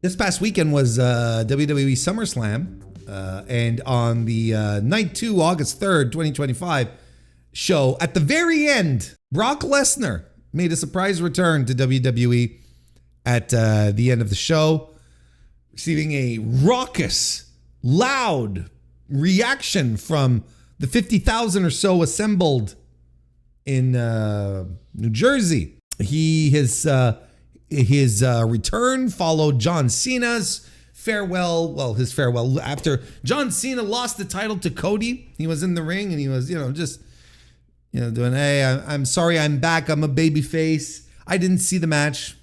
This past weekend was WWE SummerSlam, and on the night 2, August 3rd, 2025 show, at the very end, Brock Lesnar made a surprise return to WWE at the end of the show, receiving a raucous, loud reaction from the 50,000 or so assembled in New Jersey. His return followed John Cena's farewell. Well, his farewell after John Cena lost the title to Cody. He was in the ring and he was, doing, hey, I'm sorry, I'm back. I'm a babyface. I didn't see the match.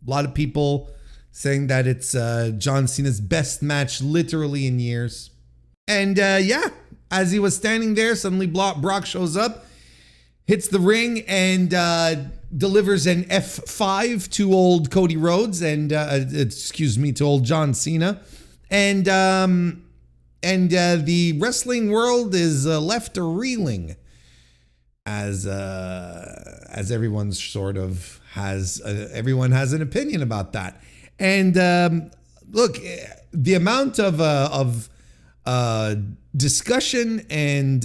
A lot of people saying that it's John Cena's best match literally in years. And as he was standing there, suddenly Brock shows up, hits the ring, and delivers an F5 to old Cody Rhodes and to old John Cena, and the wrestling world is left reeling as everyone sort of has everyone has an opinion about that. And look, the amount of discussion and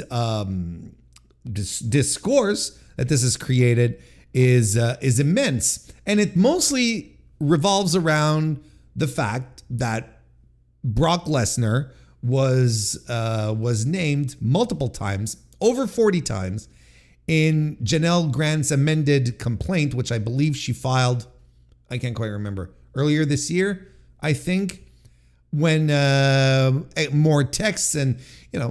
discourse that this has created is immense, and it mostly revolves around the fact that Brock Lesnar was named multiple times, over 40 times, in Janelle Grant's amended complaint, which I believe she filed, I can't quite remember, earlier this year, I think, when more texts and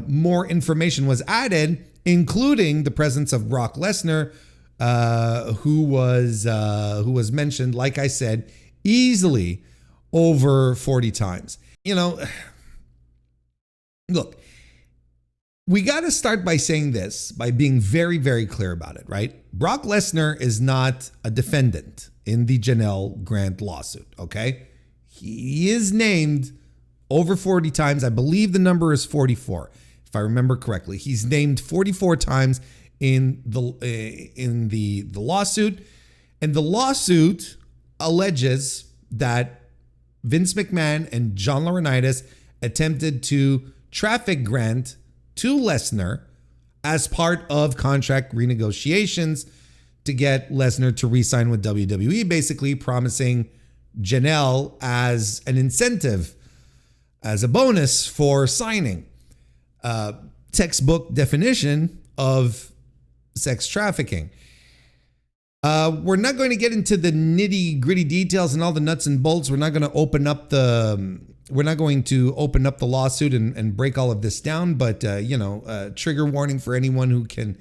more information was added, including the presence of Brock Lesnar, who was mentioned, like I said, easily over 40 times. Look, we got to start by saying this, by being very, very clear about it, right? Brock Lesnar is not a defendant in the Janelle Grant lawsuit, okay? He is named over 40 times. I believe the number is 44, if I remember correctly. He's named 44 times in the lawsuit, and the lawsuit alleges that Vince McMahon and John Laurinaitis attempted to traffic Grant to Lesnar as part of contract renegotiations to get Lesnar to re-sign with WWE, basically promising Janelle as an incentive, as a bonus for signing. Textbook definition of sex trafficking. We're not going to get into the nitty gritty details and all the nuts and bolts. We're not going to open up the lawsuit and break all of this down. But trigger warning for anyone who can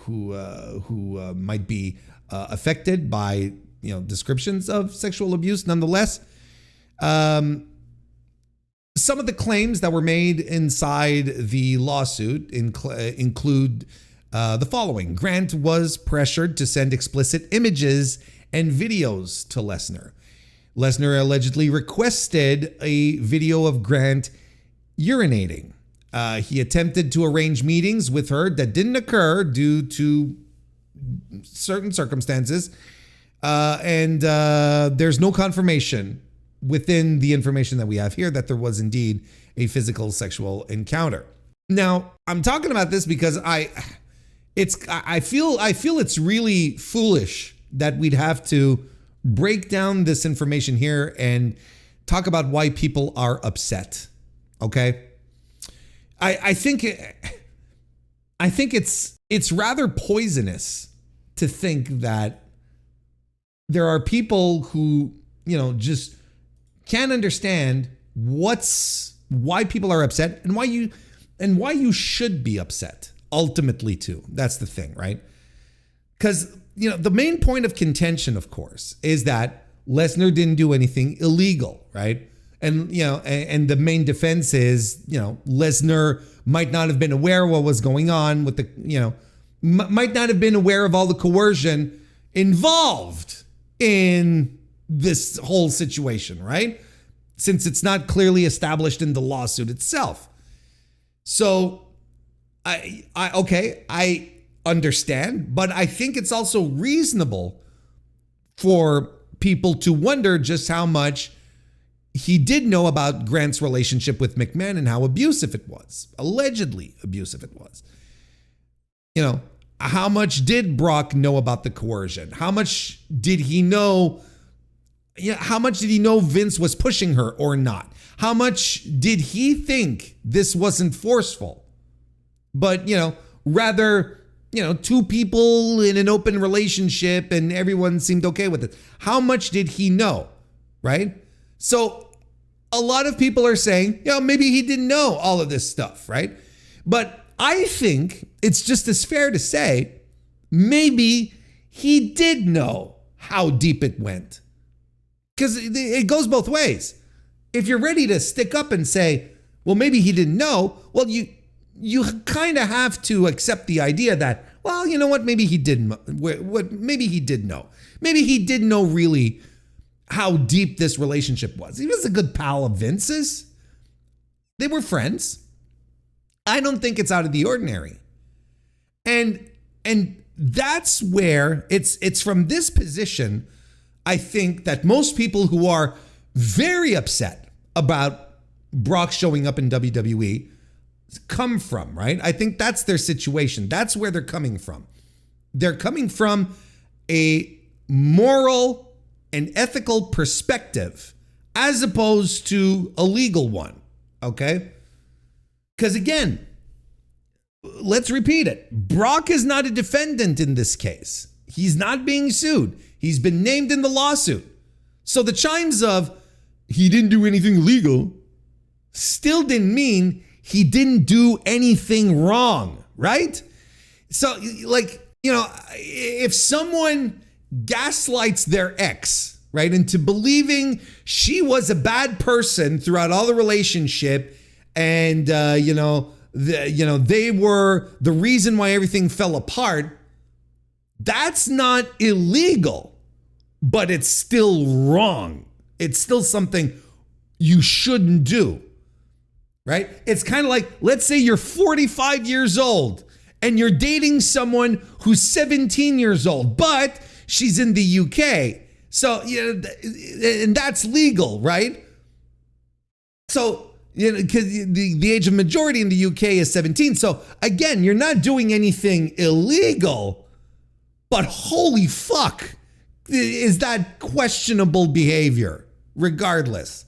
who might be affected by descriptions of sexual abuse. Nonetheless, some of the claims that were made inside the lawsuit include the following. Grant was pressured to send explicit images and videos to Lesnar. Lesnar allegedly requested a video of Grant urinating. He attempted to arrange meetings with her that didn't occur due to certain circumstances. And there's no confirmation within the information that we have here that there was indeed a physical sexual encounter. Now, I'm talking about this because I feel it's really foolish that we'd have to break down this information here and talk about why people are upset. Okay? I think it's rather poisonous to think that there are people who, just can't understand why people are upset and why you should be upset ultimately too. That's the thing, right? Because the main point of contention, of course, is that Lesnar didn't do anything illegal, right? And and the main defense is Lesnar might not have been aware of what was going on with the might not have been aware of all the coercion involved in this whole situation, right? Since it's not clearly established in the lawsuit itself. So I understand, but I think it's also reasonable for people to wonder just how much he did know about Grant's relationship with McMahon and how abusive it was, allegedly abusive it was. You know, how much did Brock know about the coercion? How much did he know? How much did he know Vince was pushing her or not? How much did he think this wasn't forceful, but, rather, two people in an open relationship and everyone seemed okay with it? How much did he know, right? So a lot of people are saying, maybe he didn't know all of this stuff, right? But I think it's just as fair to say, maybe he did know how deep it went. Because it goes both ways. If you're ready to stick up and say, well, maybe he didn't know, well, you kind of have to accept the idea that, well, you know what, maybe he didn't. Maybe he did know. Maybe he did know really how deep this relationship was. He was a good pal of Vince's. They were friends. I don't think it's out of the ordinary. And that's where it's from this position, I think, that most people who are very upset about Brock showing up in WWE come from, right? I think that's their situation. That's where they're coming from. They're coming from a moral and ethical perspective as opposed to a legal one, okay? Because again, let's repeat it. Brock is not a defendant in this case. He's not being sued. He's been named in the lawsuit. So the chimes of he didn't do anything illegal still didn't mean he didn't do anything wrong, right? So if someone gaslights their ex, right, into believing she was a bad person throughout all the relationship and, they were the reason why everything fell apart, that's not illegal, but it's still wrong. It's still something you shouldn't do, right? It's kind of like, let's say you're 45 years old and you're dating someone who's 17 years old, but she's in the UK. So, and that's legal, right? So, because the age of majority in the UK is 17. So again, you're not doing anything illegal, but holy fuck, is that questionable behavior regardless.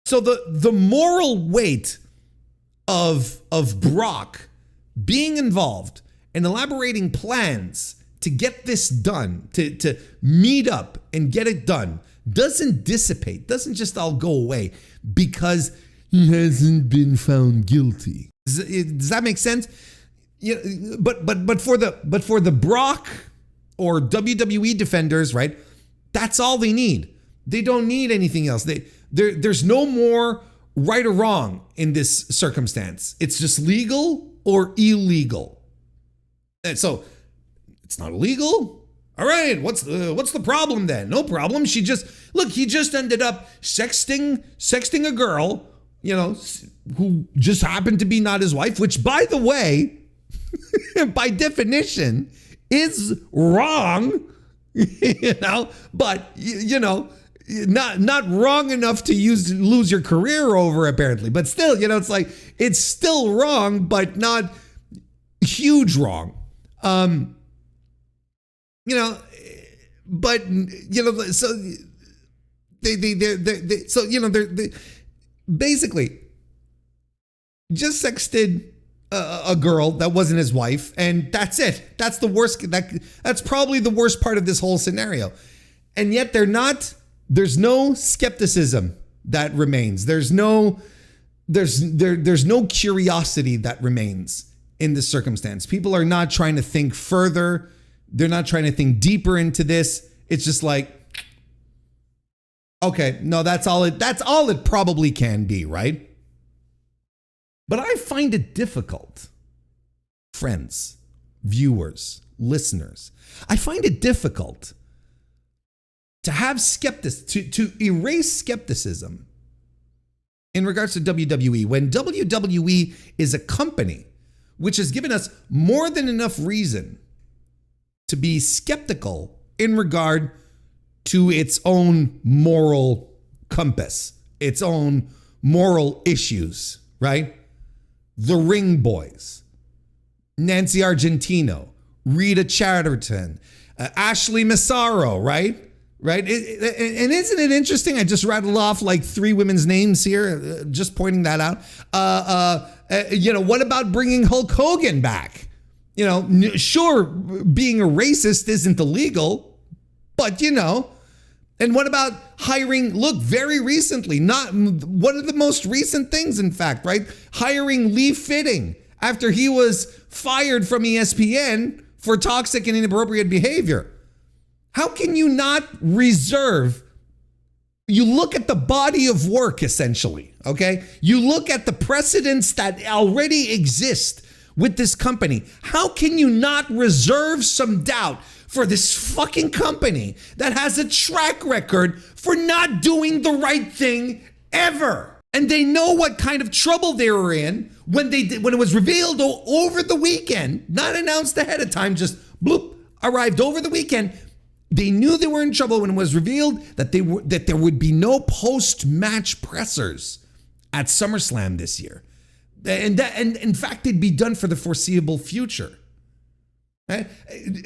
So the moral weight of Brock being involved and elaborating plans to get this done, to meet up and get it done, doesn't dissipate, doesn't just all go away because he hasn't been found guilty. Does that make sense? But for the Brock or WWE defenders, right? That's all they need. They don't need anything else. There's no more right or wrong in this circumstance. It's just legal or illegal. And so it's not illegal. All right, what's the problem then? No problem. He just ended up sexting a girl, who just happened to be not his wife, which, by the way, by definition is wrong, but not wrong enough to lose your career over, apparently. But still, it's like, it's still wrong, but not huge wrong. So they basically just sexted a girl that wasn't his wife, and that's it. That's the worst. That's probably the worst part of this whole scenario. And yet there's no skepticism that remains. There's no curiosity that remains in this circumstance. People are not trying to think further. They're not trying to think deeper into this. It's just like, okay, no, that's all it probably can be, right? But I find it difficult, friends, viewers, listeners, I find it difficult to have to erase skepticism in regards to WWE when WWE is a company which has given us more than enough reason to be skeptical in regard to its own moral compass, its own moral issues, right? The Ring Boys, Nancy Argentino, Rita Chatterton, Ashley Massaro, right? Right? And isn't it interesting? I just rattled off like 3 women's names here, just pointing that out. What about bringing Hulk Hogan back? Sure, being a racist isn't illegal, but and what about hiring, look, very recently, not one of the most recent things, in fact, right? Hiring Lee Fitting after he was fired from ESPN for toxic and inappropriate behavior. How can you not reserve? You look at the body of work, essentially, okay? You look at the precedents that already exist with this company. How can you not reserve some doubt for this fucking company that has a track record for not doing the right thing ever? And they know what kind of trouble they were in when it was revealed over the weekend, not announced ahead of time, just bloop, arrived over the weekend. They knew they were in trouble when it was revealed that there would be no post-match pressers at SummerSlam this year. And in fact, they'd be done for the foreseeable future. Right?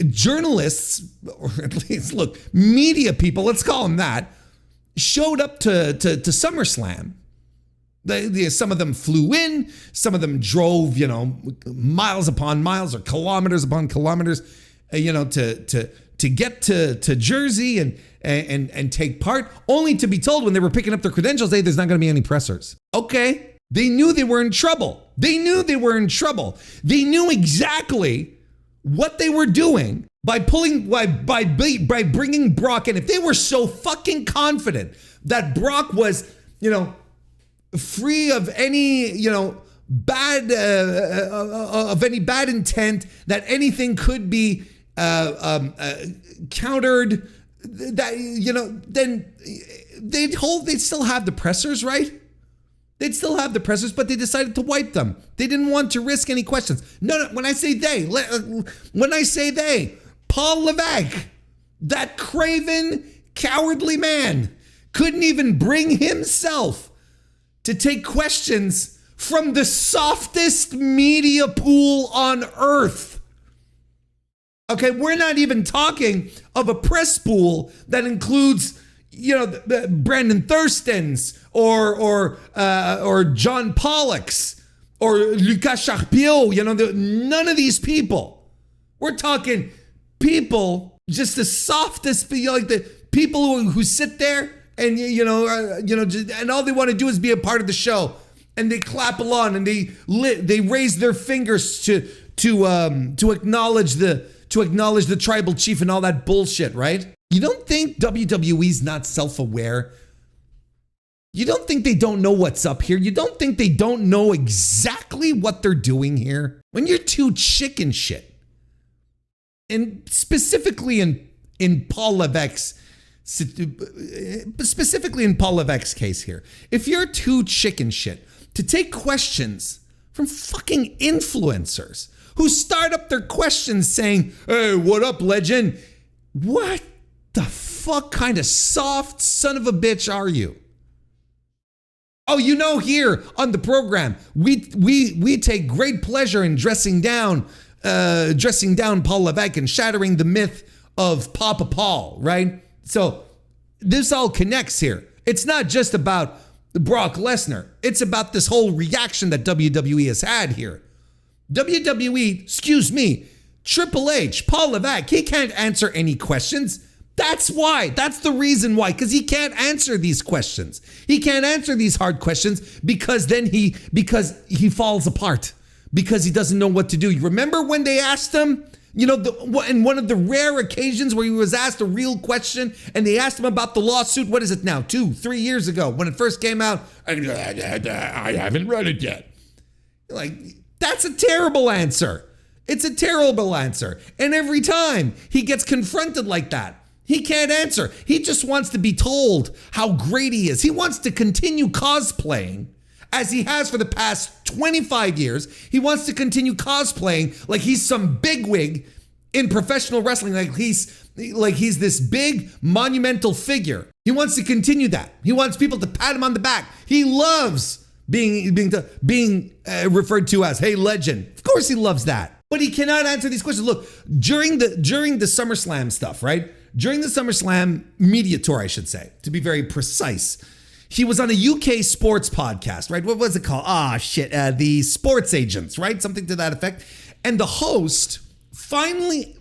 Journalists, or at least, look, media people, let's call them that, showed up to SummerSlam. Some of them flew in, some of them drove, miles upon miles or kilometers upon kilometers, to get to Jersey and take part, only to be told when they were picking up their credentials, hey, there's not going to be any pressers. Okay. They knew they were in trouble. They knew exactly what they were doing by bringing Brock in. If they were so fucking confident that Brock was, free of any, bad intent, that anything could be countered, that then they'd still have the pressers, right? They'd still have the pressers, but they decided to wipe them. They didn't want to risk any questions. No, when I say they, Paul Levesque, that craven, cowardly man, couldn't even bring himself to take questions from the softest media pool on earth. Okay, we're not even talking of a press pool that includes, the Brandon Thurstons or John Pollocks or Lucas Charpiot, none of these people. We're talking people, just the softest, like the people who sit there and and all they want to do is be a part of the show, and they clap along and they raise their fingers to acknowledge the tribal chief and all that bullshit, right? You don't think WWE's not self-aware? You don't think they don't know what's up here? You don't think they don't know exactly what they're doing here? When you're too chicken shit, and specifically in Paul Levesque's case here, if you're too chicken shit to take questions from fucking influencers who start up their questions saying, "Hey, what up, legend?" What the fuck kind of soft son of a bitch are you? Oh, here on the program, we take great pleasure in dressing down Paul Levesque and shattering the myth of Papa Paul, right? So this all connects here. It's not just about Brock Lesnar. It's about this whole reaction that WWE has had here. WWE, Triple H, Paul Levesque, he can't answer any questions. That's why. That's the reason why. Because he can't answer these questions. He can't answer these hard questions because he falls apart. Because he doesn't know what to do. You remember when they asked him, in one of the rare occasions where he was asked a real question and they asked him about the lawsuit, what is it now, 2-3 years ago when it first came out? I haven't read it yet. Like, that's a terrible answer. It's a terrible answer. And every time he gets confronted like that, he can't answer. He just wants to be told how great he is. He wants to continue cosplaying as he has for the past 25 years. He wants to continue cosplaying like he's some bigwig in professional wrestling. Like he's this big monumental figure. He wants to continue that. He wants people to pat him on the back. He loves being referred to as, hey, legend. Of course he loves that. But he cannot answer these questions. Look, during the SummerSlam stuff, right? During the SummerSlam media tour, I should say, to be very precise, he was on a UK sports podcast, right? What was it called? The Sports Agents, right? Something to that effect. And the host finally,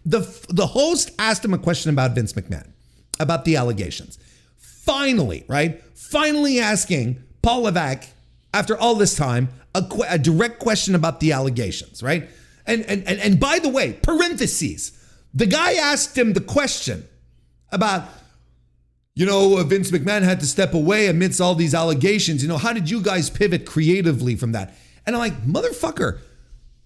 the host asked him a question about Vince McMahon, about the allegations. Finally, right? Finally asking Paul Levesque, after all this time, a direct question about the allegations, right? And by the way, parentheses, the guy asked him the question about, Vince McMahon had to step away amidst all these allegations. How did you guys pivot creatively from that? And I'm like, motherfucker,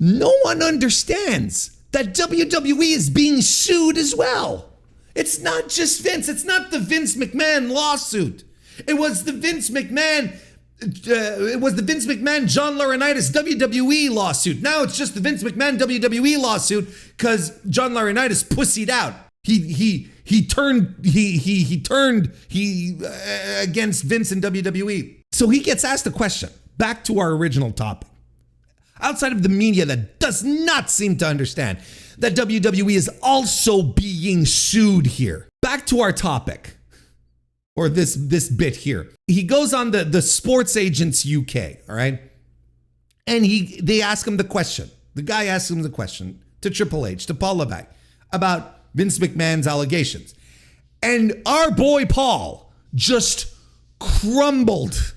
no one understands that WWE is being sued as well. It's not just Vince. It's not the Vince McMahon lawsuit. It was the Vince McMahon, John Laurinaitis WWE lawsuit. Now it's just the Vince McMahon WWE lawsuit because John Laurinaitis pussied out. He turned against Vince and WWE. So he gets asked a question. Back to our original topic. Outside of the media that does not seem to understand that WWE is also being sued here. Back to our topic, or this bit here. He goes on the Sports Agents UK, all right? And they ask him the question. The guy asks him the question to Triple H, to Paul Levesque, about Vince McMahon's allegations. And our boy Paul just crumbled.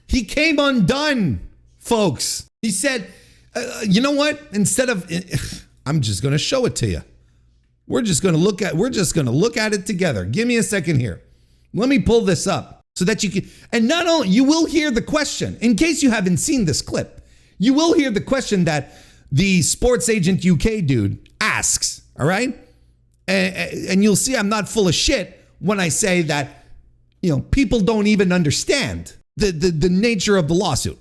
He came undone, folks. He said, you know what? Instead of, I'm just going to show it to you. We're just going to look at it together. Give me a second here. Let me pull this up so that you can, and not only, you will hear the question, in case you haven't seen this clip, you will hear the question that the Sports Agent UK dude asks, all right? And you'll see I'm not full of shit when I say that, people don't even understand the nature of the lawsuit.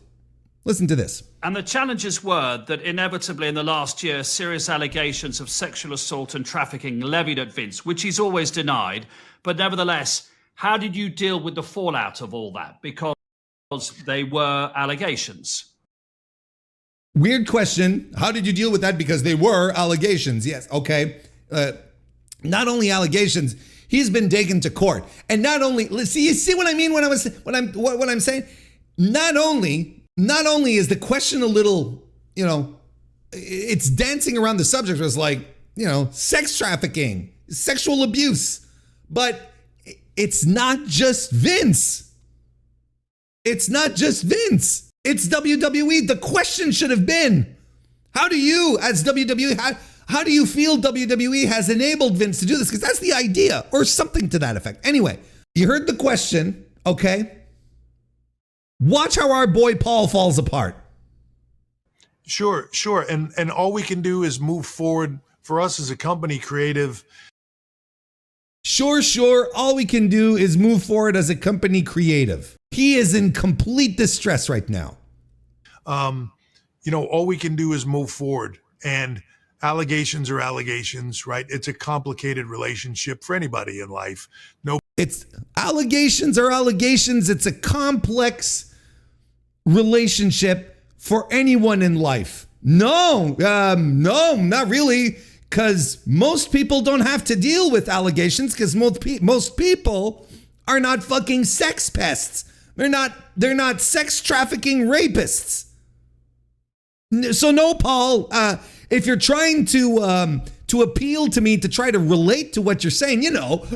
Listen to this. And the challenges were that inevitably in the last year, serious allegations of sexual assault and trafficking levied at Vince, which he's always denied. But nevertheless, how did you deal with the fallout of all that? Because they were allegations. Weird question. How did you deal with that? Because they were allegations. Yes. Okay. Not only allegations, he's been taken to court. And not only, you see what I mean what I'm saying? Not only is the question a little, it's dancing around the subject. It's like, sex trafficking, sexual abuse. But it's not just Vince. It's not just Vince. It's WWE. The question should have been, how do you, as WWE, how do you feel WWE has enabled Vince to do this? Because that's the idea, or something to that effect. Anyway, you heard the question, okay? Watch how our boy Paul falls apart. Sure. And all we can do is move forward for us as a company, creative. Sure. All we can do is move forward as a company, creative. He is in complete distress right now. All we can do is move forward, and allegations are allegations, right? It's a complicated relationship for anybody in life. It's allegations are allegations. It's a complex relationship for anyone in life. No, not really. Because most people don't have to deal with allegations because most people are not fucking sex pests. They're not sex trafficking rapists. So no, Paul, if you're trying to appeal to me to try to relate to what you're saying,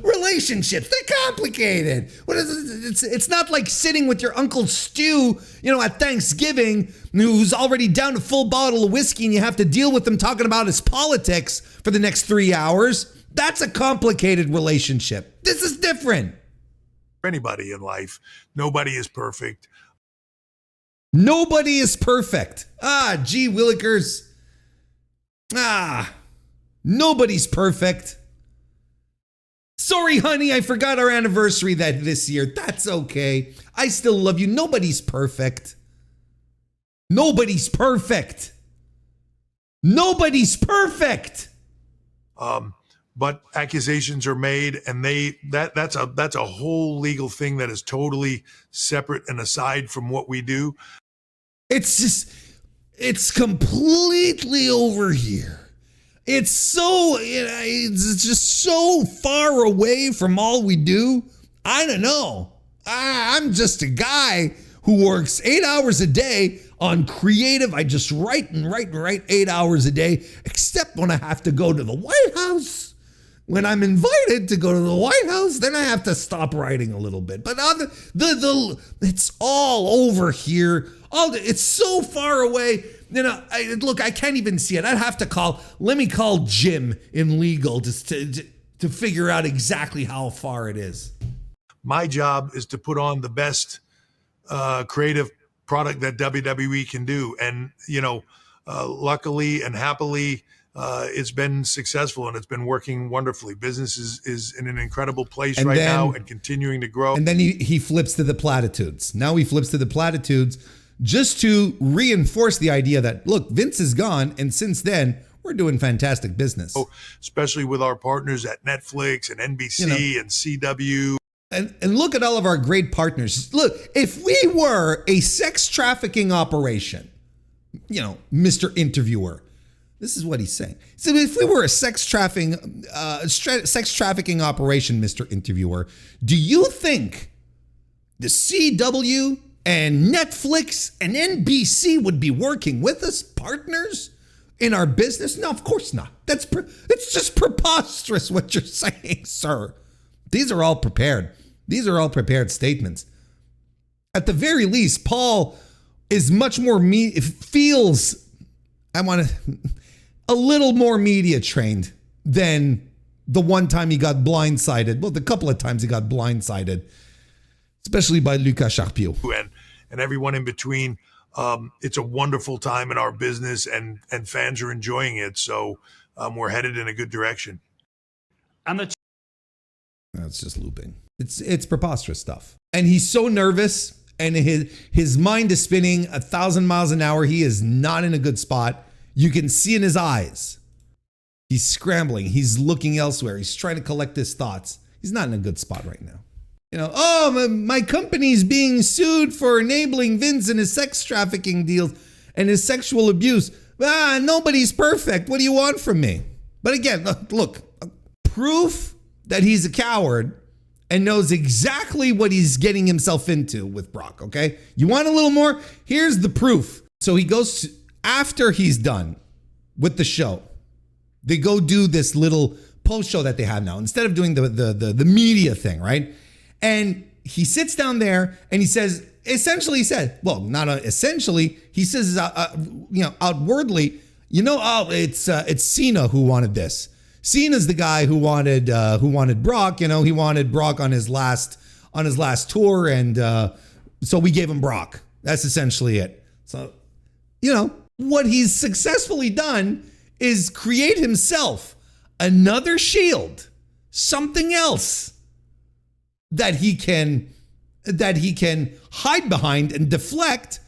relationships, they're complicated. It's not like sitting with your Uncle Stu, at Thanksgiving, who's already down a full bottle of whiskey and you have to deal with him talking about his politics for the next 3 hours. That's a complicated relationship. This is different. For anybody in life, nobody is perfect. Nobody is perfect. Gee willikers. Nobody's perfect. Sorry, honey, I forgot our anniversary this year. That's okay. I still love you. Nobody's perfect. Nobody's perfect. Nobody's perfect. But accusations are made, and that's a whole legal thing that is totally separate and aside from what we do. It's completely over here. It's just so far away from all we do. I don't know. I'm just a guy who works 8 hours a day on creative. I just write 8 hours a day, except when I have to go to the White House. When I'm invited to go to the White House, then I have to stop writing a little bit. But it's all over here. It's so far away. I can't even see it. I'd have to let me call Jim in legal just to figure out exactly how far it is. My job is to put on the best creative product that WWE can do. And, luckily and happily, it's been successful and it's been working wonderfully. Business is in an incredible place now and continuing to grow. And then he flips to the platitudes. Now he flips to the platitudes just to reinforce the idea that, look, Vince is gone. And since then, we're doing fantastic business. Especially with our partners at Netflix and NBC and CW. And look at all of our great partners. Look, if we were a sex trafficking operation, Mr. Interviewer, this is what he's saying. So if we were a sex trafficking operation, Mr. Interviewer, do you think the CW and Netflix and NBC would be working with us, partners, in our business? No, of course not. It's just preposterous what you're saying, sir. These are all prepared. These are all prepared statements. At the very least, Paul is much more feels a little more media trained than the one time he got blindsided. Well, the couple of times he got blindsided, especially by Lucas Charpiot. And everyone in between. It's a wonderful time in our business and fans are enjoying it. So we're headed in a good direction. And that's just looping. It's preposterous stuff. And he's so nervous and his mind is spinning 1,000 miles an hour. He is not in a good spot. You can see in his eyes. He's scrambling. He's looking elsewhere. He's trying to collect his thoughts. He's not in a good spot right now. My company's being sued for enabling Vince in his sex trafficking deals and his sexual abuse. Nobody's perfect. What do you want from me? But again, look, proof that he's a coward and knows exactly what he's getting himself into with Brock, okay? You want a little more? Here's the proof. So he goes after he's done with the show. They go do this little post show that they have now instead of doing the media thing, right? And he sits down there and he says, he says outwardly, it's Cena who wanted this. Cena's the guy who wanted Brock. He wanted Brock on his last tour, and so we gave him Brock. That's essentially it. So, what he's successfully done is create himself another shield, something else that he can hide behind and deflect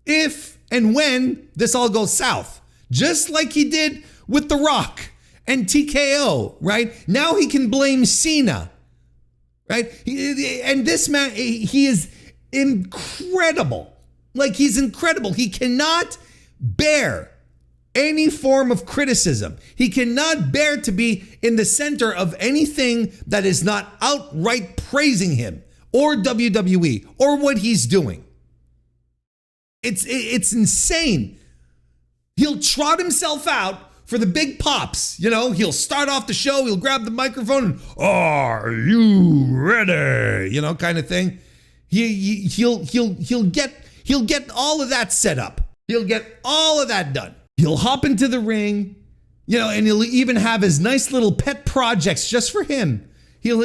if and when this all goes south, just like he did with The Rock and TKO, right? Now he can blame Cena, right? And this man, he is incredible. Like, he's incredible. He cannot bear any form of criticism. He cannot bear to be in the center of anything that is not outright praising him or WWE or what he's doing. It's insane. He'll trot himself out for the big pops. He'll start off the show, he'll grab the microphone and, "Are you ready?" Kind of thing. He'll get all of that set up. He'll get all of that done. He'll hop into the ring, and he'll even have his nice little pet projects just for him. He'll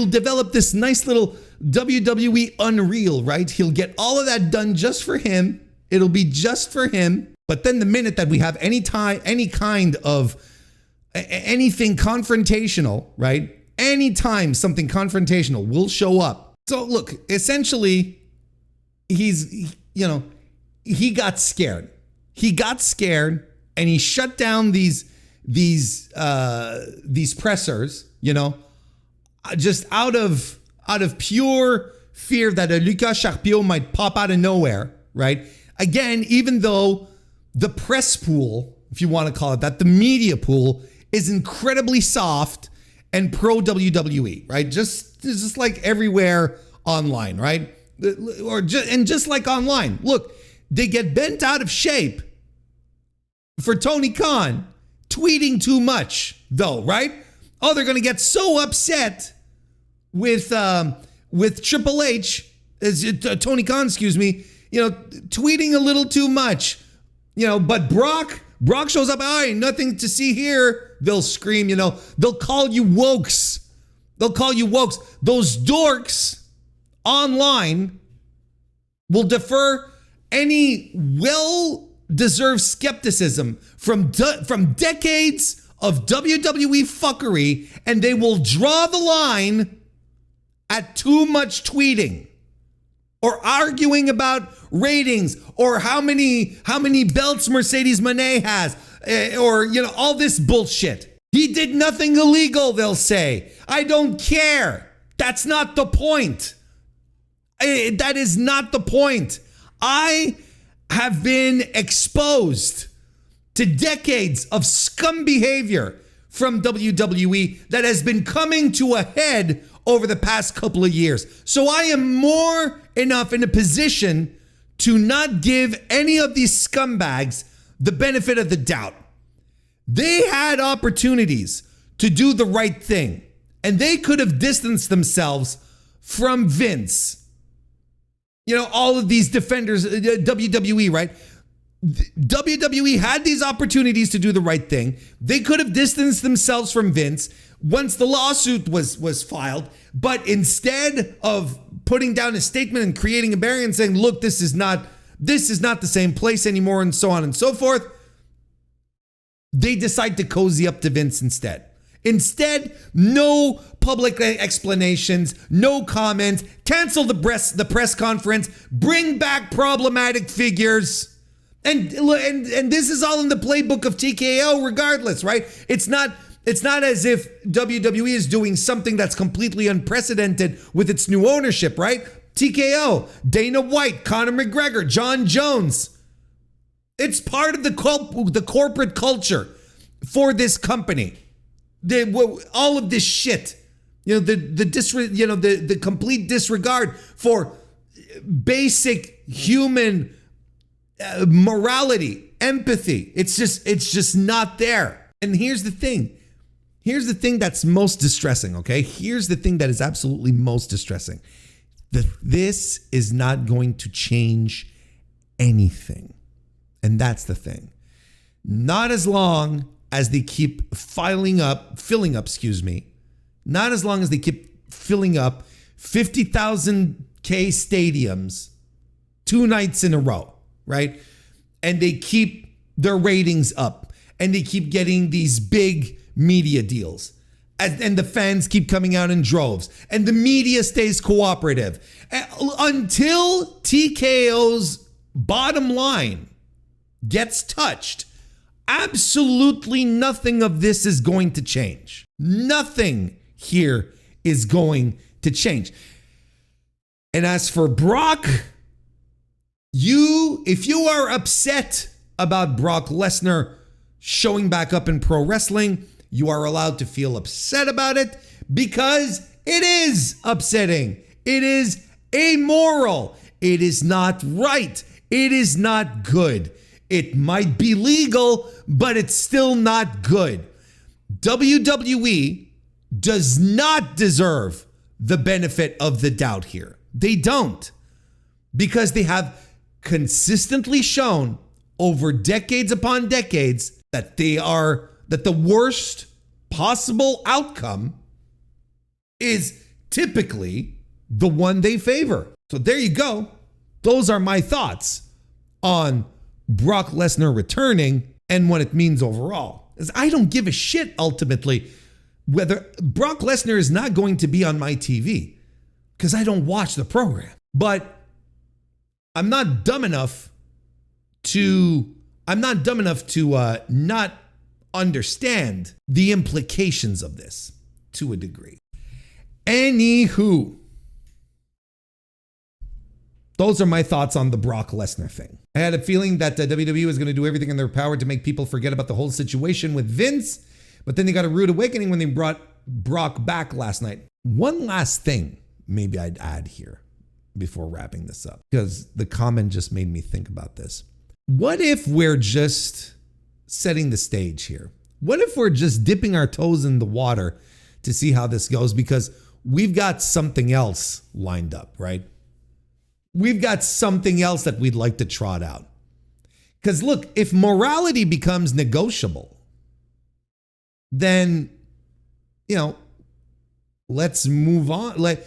develop this nice little WWE Unreal, right? He'll get all of that done just for him. It'll be just for him. But then the minute that we have any kind of anything confrontational, right? Anytime something confrontational will show up. So look, essentially, he got scared. He got scared and he shut down these these pressers, you know, just out of pure fear that a Lucas Charpiot might pop out of nowhere, right? Again, even though the press pool, if you want to call it that, the media pool is incredibly soft and pro WWE, right? Just like everywhere online, right? Just like online. Look, they get bent out of shape for Tony Khan tweeting too much, though, right? Oh, they're going to get so upset with Triple H, Tony Khan, excuse me, you know, tweeting a little too much, you know. But Brock shows up. Oh, ain't nothing to see here. They'll scream, you know. They'll call you wokes. Those dorks online will defer any well-deserved skepticism from decades of WWE fuckery, and they will draw the line at too much tweeting or arguing about ratings or how many belts Mercedes Moné has, or, you know, all this bullshit. He did nothing illegal, they'll say. I don't care. That's not the point. That is not the point. I have been exposed to decades of scum behavior from WWE that has been coming to a head over the past couple of years. So I am more enough in a position to not give any of these scumbags the benefit of the doubt. They had opportunities to do the right thing, and they could have distanced themselves from Vince. You know, all of these defenders, WWE, right? WWE had these opportunities to do the right thing. They could have distanced themselves from Vince once the lawsuit was filed, but instead of putting down a statement and creating a barrier and saying, look, this is not the same place anymore, and so on and so forth, they decide to cozy up to Vince instead. Instead, no public explanations, no comments, cancel the press conference, bring back problematic figures. And this is all in the playbook of TKO regardless, right? It's not as if WWE is doing something that's completely unprecedented with its new ownership, right? TKO, Dana White, Conor McGregor, John Jones. It's part of the corporate culture for this company. All of this shit, you know, the complete disregard for basic human morality, empathy. It's just not there. And here's the thing that's most distressing, okay? Here's the thing that is absolutely most distressing. This is not going to change anything. And that's the thing. Not as long as they keep filling up, not as long as they keep filling up 50,000 stadiums 2 nights in a row, right? And they keep their ratings up and they keep getting these big media deals. And the fans keep coming out in droves and the media stays cooperative until TKO's bottom line gets touched. Absolutely nothing of this is going to change. Nothing here is going to change. And as for Brock, if you are upset about Brock Lesnar showing back up in pro wrestling, you are allowed to feel upset about it because it is upsetting. It is amoral. It is not right. It is not good. It might be legal, but it's still not good. WWE does not deserve the benefit of the doubt here. They don't, because they have consistently shown over decades upon decades that the worst possible outcome is typically the one they favor. So there you go. Those are my thoughts on Brock Lesnar returning and what it means overall. As I don't give a shit ultimately whether Brock Lesnar is not going to be on my TV because I don't watch the program. But I'm not dumb enough to not understand the implications of this to a degree. Anywho, those are my thoughts on the Brock Lesnar thing. I had a feeling that WWE was going to do everything in their power to make people forget about the whole situation with Vince, but then they got a rude awakening when they brought Brock back last night. One last thing maybe I'd add here before wrapping this up, because the comment just made me think about this. What if we're just setting the stage here? What if we're just dipping our toes in the water to see how this goes? Because we've got something else lined up, right? We've got something else that we'd like to trot out. Because look, if morality becomes negotiable, then, let's move on.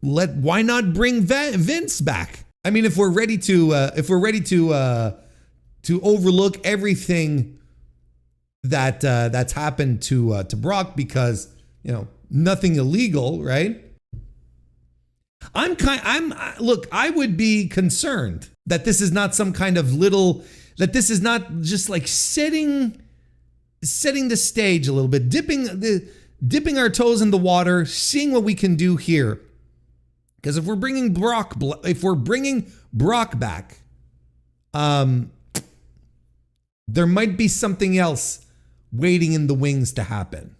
Why not bring Vince back? I mean, if we're ready to overlook everything that's happened to Brock because nothing illegal, right? I would be concerned that this is not some kind of that this is not just like setting the stage a little bit, dipping our toes in the water, seeing what we can do here. Because if we're bringing Brock back, there might be something else waiting in the wings to happen.